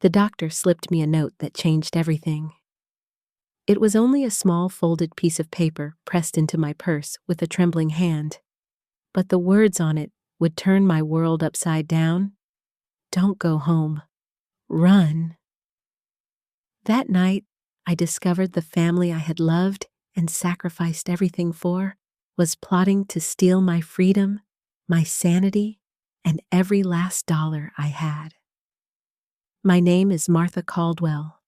The doctor slipped me a note that changed everything. It was only a small folded piece of paper pressed into my purse with a trembling hand. But the words on it would turn my world upside down. Don't go home. Run. That night, I discovered the family I had loved and sacrificed everything for was plotting to steal my freedom, my sanity, and every last dollar I had. My name is Martha Caldwell.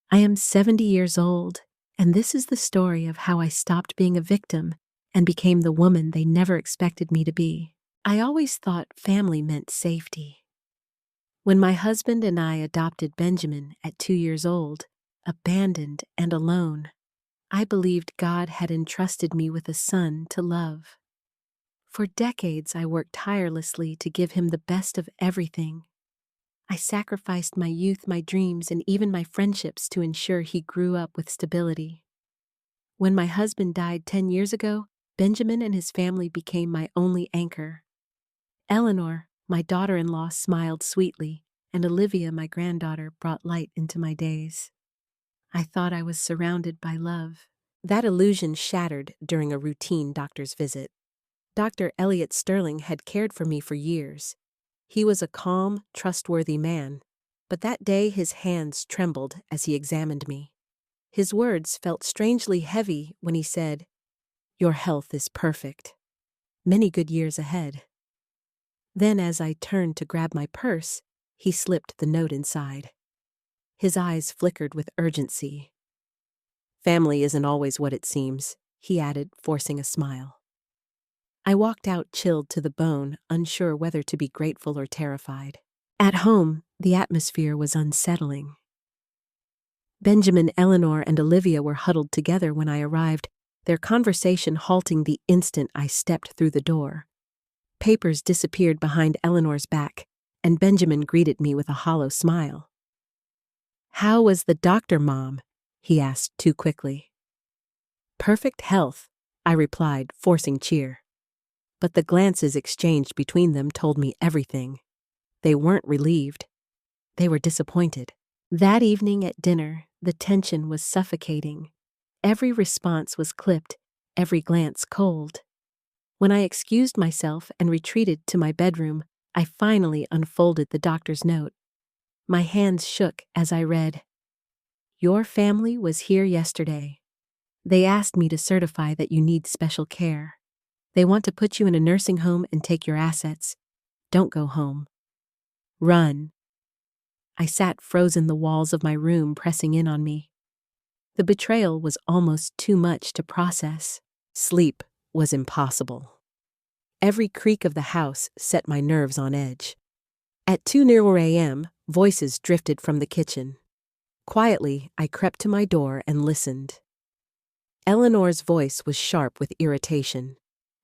I am 70 years old, and this is the story of how I stopped being a victim and became the woman they never expected me to be. I always thought family meant safety. When my husband and I adopted Benjamin at 2 years old, abandoned and alone, I believed God had entrusted me with a son to love. For decades, I worked tirelessly to give him the best of everything. I sacrificed my youth, my dreams, and even my friendships to ensure he grew up with stability. When my husband died 10 years ago, Benjamin and his family became my only anchor. Eleanor, my daughter-in-law, smiled sweetly, and Olivia, my granddaughter, brought light into my days. I thought I was surrounded by love. That illusion shattered during a routine doctor's visit. Dr. Elliot Sterling had cared for me for years. He was a calm, trustworthy man, but that day his hands trembled as he examined me. His words felt strangely heavy when he said, "Your health is perfect. Many good years ahead." Then as I turned to grab my purse, he slipped the note inside. His eyes flickered with urgency. "Family isn't always what it seems," he added, forcing a smile. I walked out chilled to the bone, unsure whether to be grateful or terrified. At home, the atmosphere was unsettling. Benjamin, Eleanor, and Olivia were huddled together when I arrived, their conversation halting the instant I stepped through the door. Papers disappeared behind Eleanor's back, and Benjamin greeted me with a hollow smile. "How was the doctor, Mom?" he asked too quickly. "Perfect health," I replied, forcing cheer. But the glances exchanged between them told me everything. They weren't relieved. They were disappointed. That evening at dinner, the tension was suffocating. Every response was clipped, every glance cold. When I excused myself and retreated to my bedroom, I finally unfolded the doctor's note. My hands shook as I read, "Your family was here yesterday. They asked me to certify that you need special care. They want to put you in a nursing home and take your assets. Don't go home. Run." I sat frozen, the walls of my room pressing in on me. The betrayal was almost too much to process. Sleep was impossible. Every creak of the house set my nerves on edge. At 2 a.m., voices drifted from the kitchen. Quietly, I crept to my door and listened. Eleanor's voice was sharp with irritation.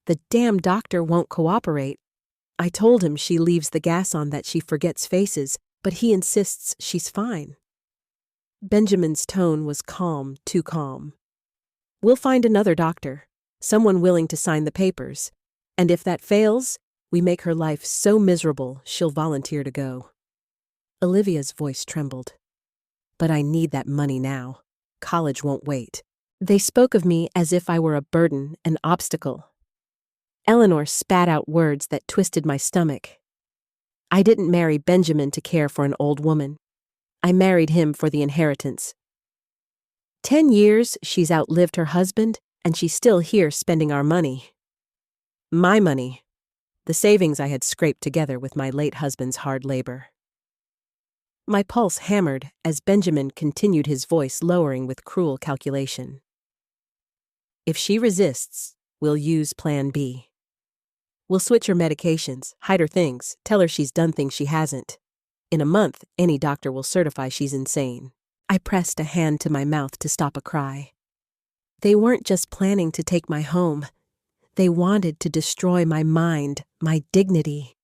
"The damn doctor won't cooperate. I told him she leaves the gas on that she forgets faces, but he insists she's fine." Benjamin's tone was calm, too calm. "We'll find another doctor, someone willing to sign the papers, and if that fails, we make her life so miserable she'll volunteer to go." Olivia's voice trembled. "But I need that money now. College won't wait." They spoke of me as if I were a burden, an obstacle. Eleanor spat out words that twisted my stomach. "I didn't marry Benjamin to care for an old woman. I married him for the inheritance. 10 years she's outlived her husband, and she's still here spending our money. My money. The savings I had scraped together with my late husband's hard labor." My pulse hammered as Benjamin continued, his voice lowering with cruel calculation. "If she resists, we'll use Plan B. We'll switch her medications, hide her things, tell her she's done things she hasn't. In a month, any doctor will certify she's insane." I pressed a hand to my mouth to stop a cry. They weren't just planning to take my home. They wanted to destroy my mind, my dignity.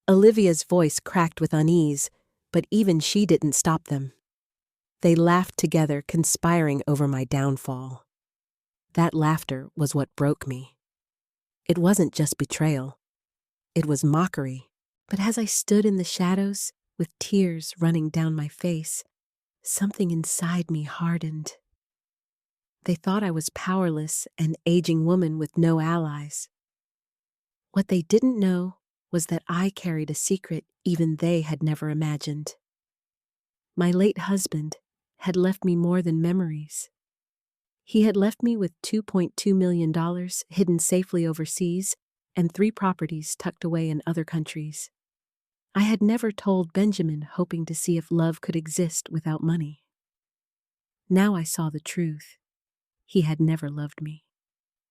Olivia's voice cracked with unease, but even she didn't stop them. They laughed together, conspiring over my downfall. That laughter was what broke me. It wasn't just betrayal. It was mockery. But as I stood in the shadows, with tears running down my face, something inside me hardened. They thought I was powerless, an aging woman with no allies. What they didn't know was that I carried a secret even they had never imagined. My late husband had left me more than memories. He had left me with $2.2 million hidden safely overseas and 3 properties tucked away in other countries. I had never told Benjamin, hoping to see if love could exist without money. Now I saw the truth. He had never loved me.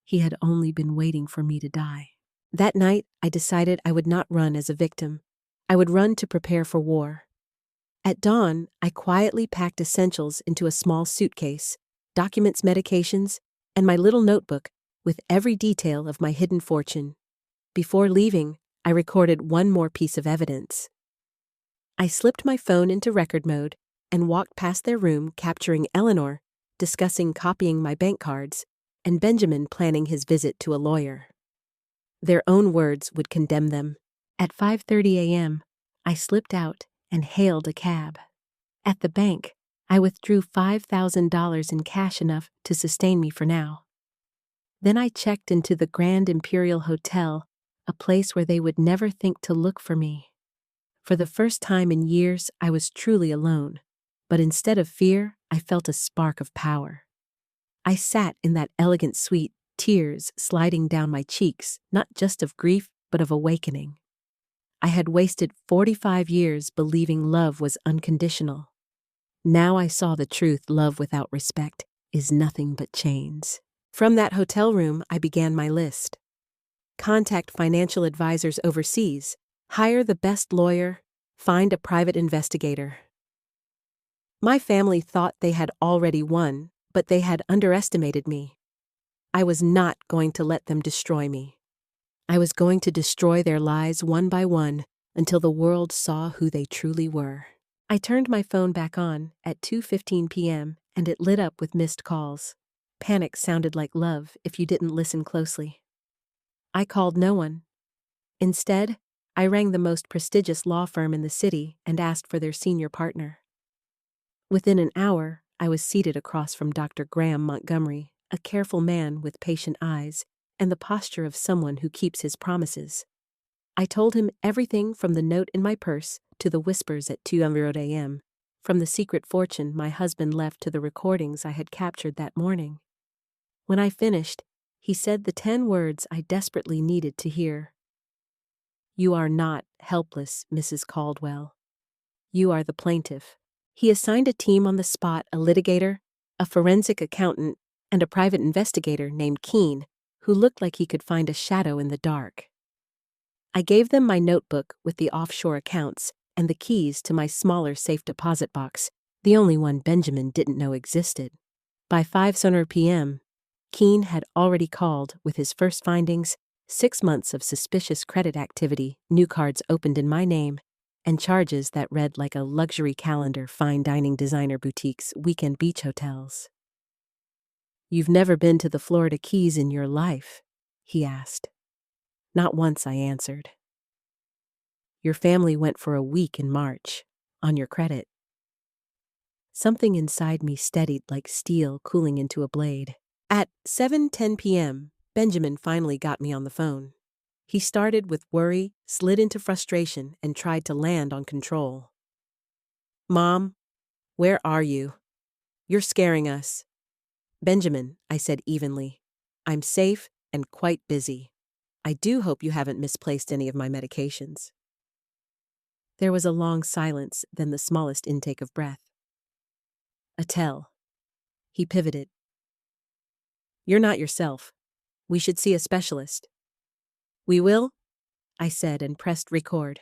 He had only been waiting for me to die. That night, I decided I would not run as a victim. I would run to prepare for war. At dawn, I quietly packed essentials into a small suitcase, documents, medications, and my little notebook with every detail of my hidden fortune. Before leaving, I recorded one more piece of evidence. I slipped my phone into record mode and walked past their room, capturing Eleanor discussing copying my bank cards and Benjamin planning his visit to a lawyer. Their own words would condemn them. At 5:30 a.m., I slipped out and hailed a cab. At the bank, I withdrew $5,000 in cash, enough to sustain me for now. Then I checked into the Grand Imperial Hotel, a place where they would never think to look for me. For the first time in years, I was truly alone, but instead of fear, I felt a spark of power. I sat in that elegant suite, tears sliding down my cheeks, not just of grief, but of awakening. I had wasted 45 years believing love was unconditional. Now I saw the truth: love without respect is nothing but chains. From that hotel room, I began my list. Contact financial advisors overseas, hire the best lawyer, find a private investigator. My family thought they had already won, but they had underestimated me. I was not going to let them destroy me. I was going to destroy their lies one by one until the world saw who they truly were. I turned my phone back on at 2:15 p.m. and it lit up with missed calls. Panic sounded like love if you didn't listen closely. I called no one. Instead, I rang the most prestigious law firm in the city and asked for their senior partner. Within an hour, I was seated across from Dr. Graham Montgomery, a careful man with patient eyes and the posture of someone who keeps his promises. I told him everything from the note in my purse to the whispers at 2:00 a.m., from the secret fortune my husband left to the recordings I had captured that morning. When I finished, he said the 10 words I desperately needed to hear. "You are not helpless, Mrs. Caldwell. You are the plaintiff." He assigned a team on the spot: a litigator, a forensic accountant, and a private investigator named Keene, who looked like he could find a shadow in the dark. I gave them my notebook with the offshore accounts and the keys to my smaller safe deposit box, the only one Benjamin didn't know existed. By 5:00 p.m., Keene had already called with his first findings: 6 months of suspicious credit activity, new cards opened in my name, and charges that read like a luxury calendar: fine dining, designer boutiques, weekend beach hotels. "You've never been to the Florida Keys in your life?" he asked. "Not once," I answered. "Your family went for a week in March, on your credit." Something inside me steadied like steel cooling into a blade. At 7:10 p.m., Benjamin finally got me on the phone. He started with worry, slid into frustration, and tried to land on control. "Mom, where are you? You're scaring us." "Benjamin," I said evenly, "I'm safe and quite busy. I do hope you haven't misplaced any of my medications." There was a long silence, then the smallest intake of breath. "Attell." He pivoted. "You're not yourself. We should see a specialist." "We will?" I said and pressed record.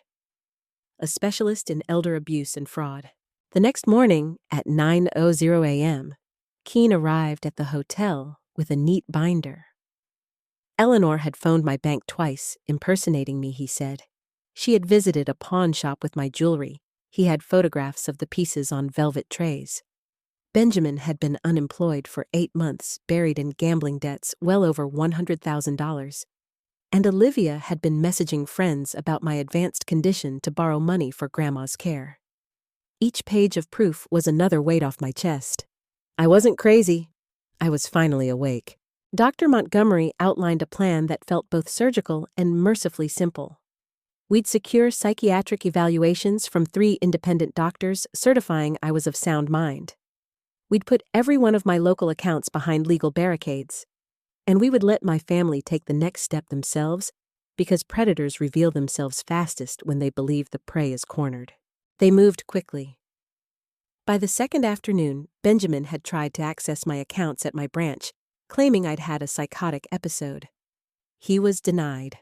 A specialist in elder abuse and fraud. The next morning, at 9:00 a.m., Keene arrived at the hotel with a neat binder. Eleanor had phoned my bank twice, impersonating me, he said. She had visited a pawn shop with my jewelry. He had photographs of the pieces on velvet trays. Benjamin had been unemployed for 8 months, buried in gambling debts well over $100,000. And Olivia had been messaging friends about my advanced condition to borrow money for Grandma's care. Each page of proof was another weight off my chest. I wasn't crazy. I was finally awake. Dr. Montgomery outlined a plan that felt both surgical and mercifully simple. We'd secure psychiatric evaluations from 3 independent doctors certifying I was of sound mind. We'd put every one of my local accounts behind legal barricades. And we would let my family take the next step themselves, because predators reveal themselves fastest when they believe the prey is cornered. They moved quickly. By the second afternoon, Benjamin had tried to access my accounts at my branch, claiming I'd had a psychotic episode. He was denied.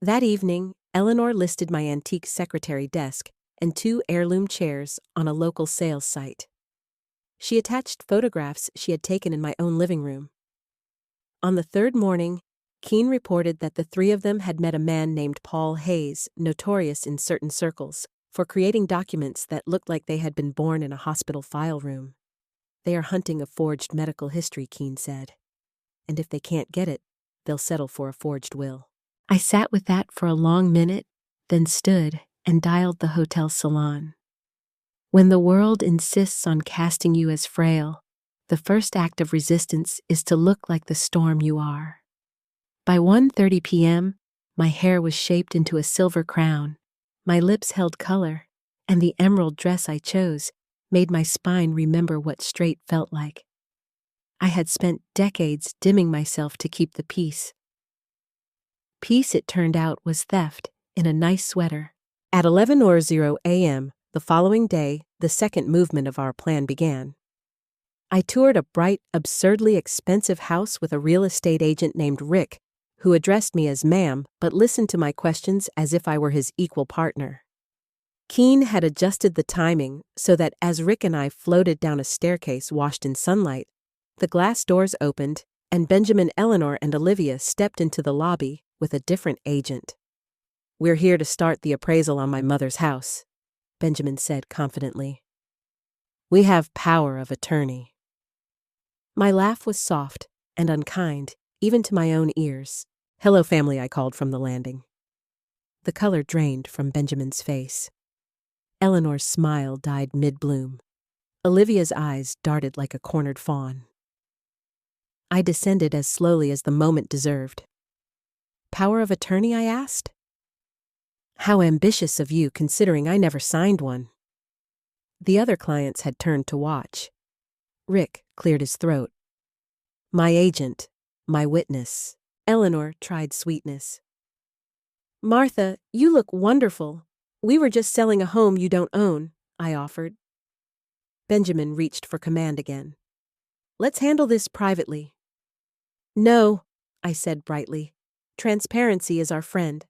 That evening, Eleanor listed my antique secretary desk and 2 heirloom chairs on a local sales site. She attached photographs she had taken in my own living room. On the 3rd morning, Keene reported that the 3 of them had met a man named Paul Hayes, notorious in certain circles, for creating documents that looked like they had been born in a hospital file room. They are hunting a forged medical history, Keene said. And if they can't get it, they'll settle for a forged will. I sat with that for a long minute, then stood and dialed the hotel salon. When the world insists on casting you as frail, the first act of resistance is to look like the storm you are. By 1:30 p.m., my hair was shaped into a silver crown, my lips held color, and the emerald dress I chose made my spine remember what straight felt like. I had spent decades dimming myself to keep the peace. Peace, it turned out, was theft in a nice sweater. At 11:00 a.m. the following day, the second movement of our plan began. I toured a bright, absurdly expensive house with a real estate agent named Rick, who addressed me as ma'am but listened to my questions as if I were his equal partner. Keene had adjusted the timing so that as Rick and I floated down a staircase washed in sunlight, the glass doors opened and Benjamin, Eleanor, and Olivia stepped into the lobby with a different agent. "We're here to start the appraisal on my mother's house," Benjamin said confidently. "We have power of attorney." My laugh was soft and unkind, even to my own ears. "Hello, family," I called from the landing. The color drained from Benjamin's face. Eleanor's smile died mid-bloom. Olivia's eyes darted like a cornered fawn. I descended as slowly as the moment deserved. "Power of attorney?" I asked. "How ambitious of you, considering I never signed one." The other clients had turned to watch. Rick cleared his throat. "My agent, my witness." Eleanor tried sweetness. "Martha, you look wonderful. We were just selling a home you don't own," I offered. Benjamin reached for command again. "Let's handle this privately." "No," I said brightly. "Transparency is our friend."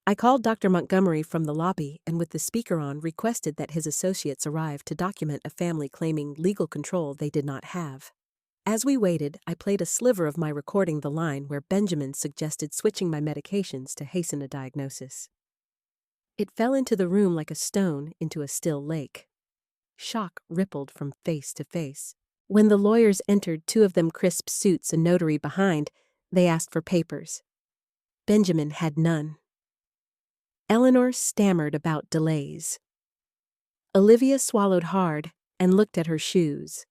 I called Dr. Montgomery from the lobby and with the speaker on requested that his associates arrive to document a family claiming legal control they did not have. As we waited, I played a sliver of my recording the line where Benjamin suggested switching my medications to hasten a diagnosis. It fell into the room like a stone into a still lake. Shock rippled from face to face. When the lawyers entered, 2 of them crisp suits, a notary behind, they asked for papers. Benjamin had none. Eleanor stammered about delays. Olivia swallowed hard and looked at her shoes.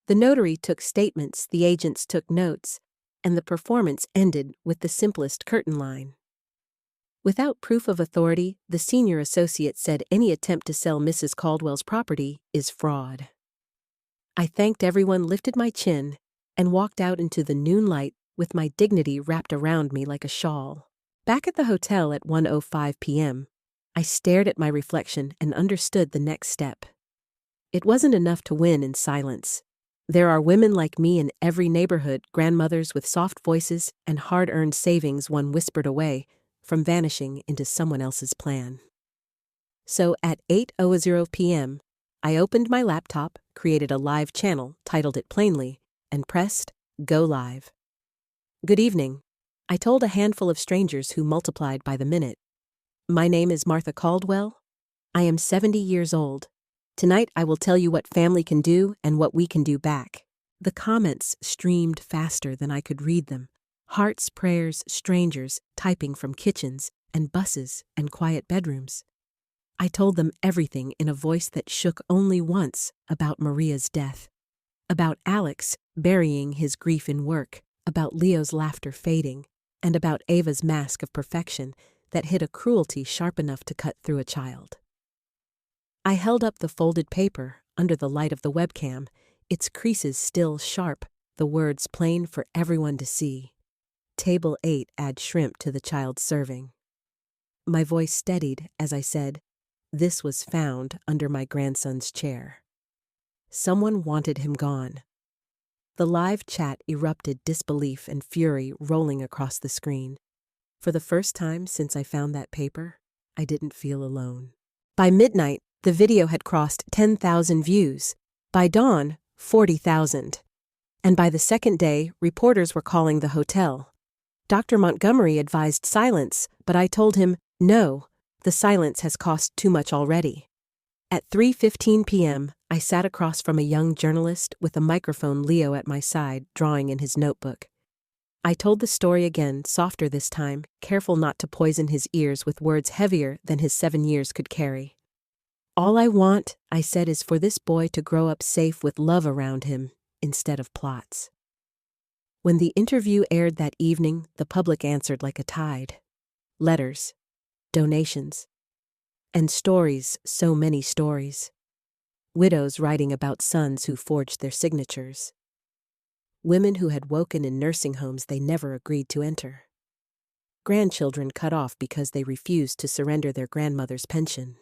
The notary took statements, the agents took notes, and the performance ended with the simplest curtain line. Without proof of authority, the senior associate said any attempt to sell Mrs. Caldwell's property is fraud. I thanked everyone, lifted my chin, and walked out into the noon light with my dignity wrapped around me like a shawl. Back at the hotel at 1:05 p.m., I stared at my reflection and understood the next step. It wasn't enough to win in silence. There are women like me in every neighborhood, grandmothers with soft voices and hard-earned savings one whispered away from vanishing into someone else's plan. So at 8:00 p.m., I opened my laptop, created a live channel, titled it plainly, and pressed Go Live. "Good evening," I told a handful of strangers who multiplied by the minute. "My name is Martha Caldwell. I am 70 years old. Tonight I will tell you what family can do and what we can do back." The comments streamed faster than I could read them. Hearts, prayers, strangers typing from kitchens and buses and quiet bedrooms. I told them everything in a voice that shook only once about Maria's death, about Alex burying his grief in work, about Leo's laughter fading, and about Ava's mask of perfection that hid a cruelty sharp enough to cut through a child. I held up the folded paper under the light of the webcam, its creases still sharp, the words plain for everyone to see. Table 8 add shrimp to the child's serving. My voice steadied as I said, "This was found under my grandson's chair." Someone wanted him gone. The live chat erupted, disbelief and fury rolling across the screen. For the first time since I found that paper, I didn't feel alone. By midnight, the video had crossed 10,000 views. By dawn, 40,000. And by the second day, reporters were calling the hotel. Dr. Montgomery advised silence, but I told him, no, the silence has cost too much already. At 3:15 p.m., I sat across from a young journalist with a microphone, Leo at my side, drawing in his notebook. I told the story again, softer this time, careful not to poison his ears with words heavier than his 7 years could carry. "All I want," I said, "is for this boy to grow up safe with love around him, instead of plots." When the interview aired that evening, the public answered like a tide. Letters, donations, and stories, so many stories. Widows writing about sons who forged their signatures. Women who had woken in nursing homes they never agreed to enter. Grandchildren cut off because they refused to surrender their grandmother's pension.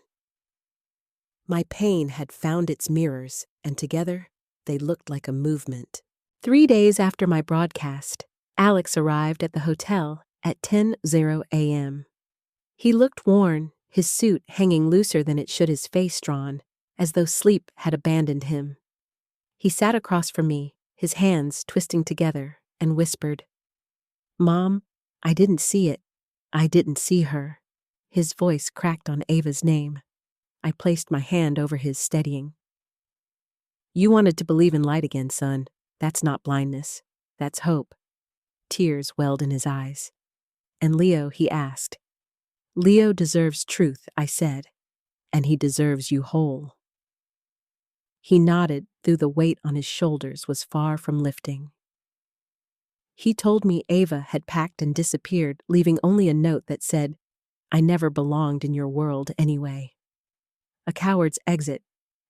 My pain had found its mirrors, and together they looked like a movement. 3 days after my broadcast, Alex arrived at the hotel at 10:00 a.m. He looked worn, his suit hanging looser than it should, his face drawn, as though sleep had abandoned him. He sat across from me, his hands twisting together, and whispered, "Mom, I didn't see it. I didn't see her." His voice cracked on Ava's name. I placed my hand over his, steadying. "You wanted to believe in light again, son. That's not blindness. That's hope." Tears welled in his eyes. "And Leo?" he asked. "Leo deserves truth," I said, "and he deserves you whole." He nodded, though the weight on his shoulders was far from lifting. He told me Ava had packed and disappeared, leaving only a note that said, "I never belonged in your world anyway." A coward's exit,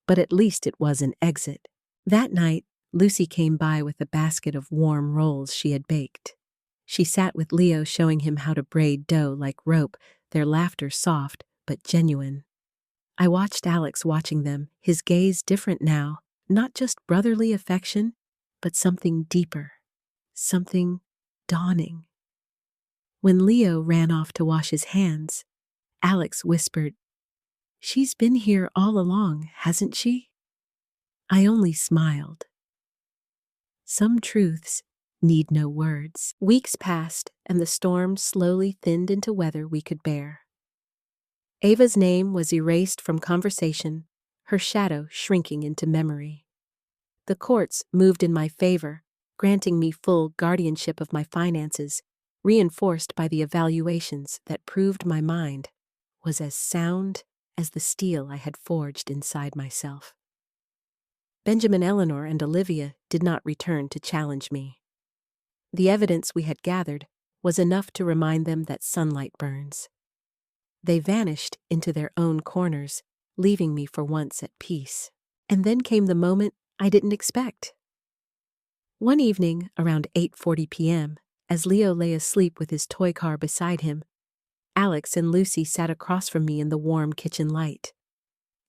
but at least it was an exit. That night, Lucy came by with a basket of warm rolls she had baked. She sat with Leo, showing him how to braid dough like rope, their laughter soft but genuine. I watched Alex watching them, his gaze different now, not just brotherly affection, but something deeper, something dawning. When Leo ran off to wash his hands, Alex whispered, "She's been here all along, hasn't she?" I only smiled. Some truths need no words. Weeks passed, and the storm slowly thinned into weather we could bear. Ava's name was erased from conversation, her shadow shrinking into memory. The courts moved in my favor, granting me full guardianship of my finances, reinforced by the evaluations that proved my mind was as sound as the steel I had forged inside myself. Benjamin, Eleanor, and Olivia did not return to challenge me. The evidence we had gathered was enough to remind them that sunlight burns. They vanished into their own corners, leaving me for once at peace. And then came the moment I didn't expect. One evening, around 8:40 p.m., as Leo lay asleep with his toy car beside him, Alex and Lucy sat across from me in the warm kitchen light.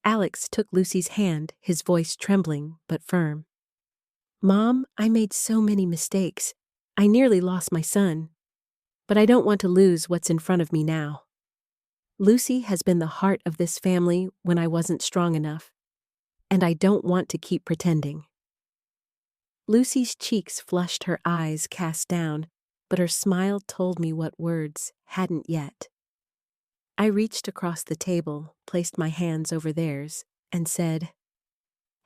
Alex took Lucy's hand, his voice trembling but firm. "Mom, I made so many mistakes. I nearly lost my son. But I don't want to lose what's in front of me now. Lucy has been the heart of this family when I wasn't strong enough, and I don't want to keep pretending." Lucy's cheeks flushed, her eyes cast down, but her smile told me what words hadn't yet. I reached across the table, placed my hands over theirs, and said,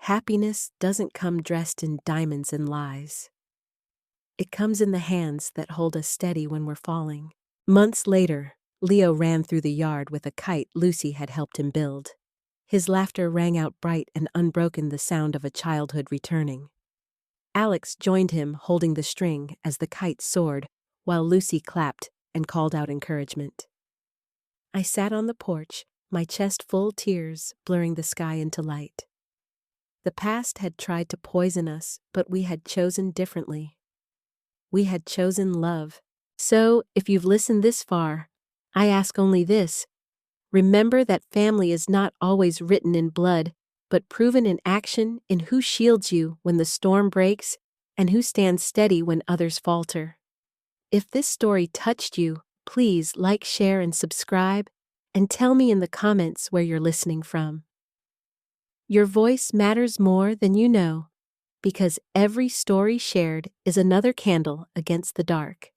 "Happiness doesn't come dressed in diamonds and lies. It comes in the hands that hold us steady when we're falling." Months later, Leo ran through the yard with a kite Lucy had helped him build. His laughter rang out bright and unbroken, the sound of a childhood returning. Alex joined him, holding the string as the kite soared, while Lucy clapped and called out encouragement. I sat on the porch, my chest full, tears blurring the sky into light. The past had tried to poison us, but we had chosen differently. We had chosen love. So, if you've listened this far, I ask only this: remember that family is not always written in blood, but proven in action, in who shields you when the storm breaks and who stands steady when others falter. If this story touched you, please like, share, and subscribe, and tell me in the comments where you're listening from. Your voice matters more than you know, because every story shared is another candle against the dark.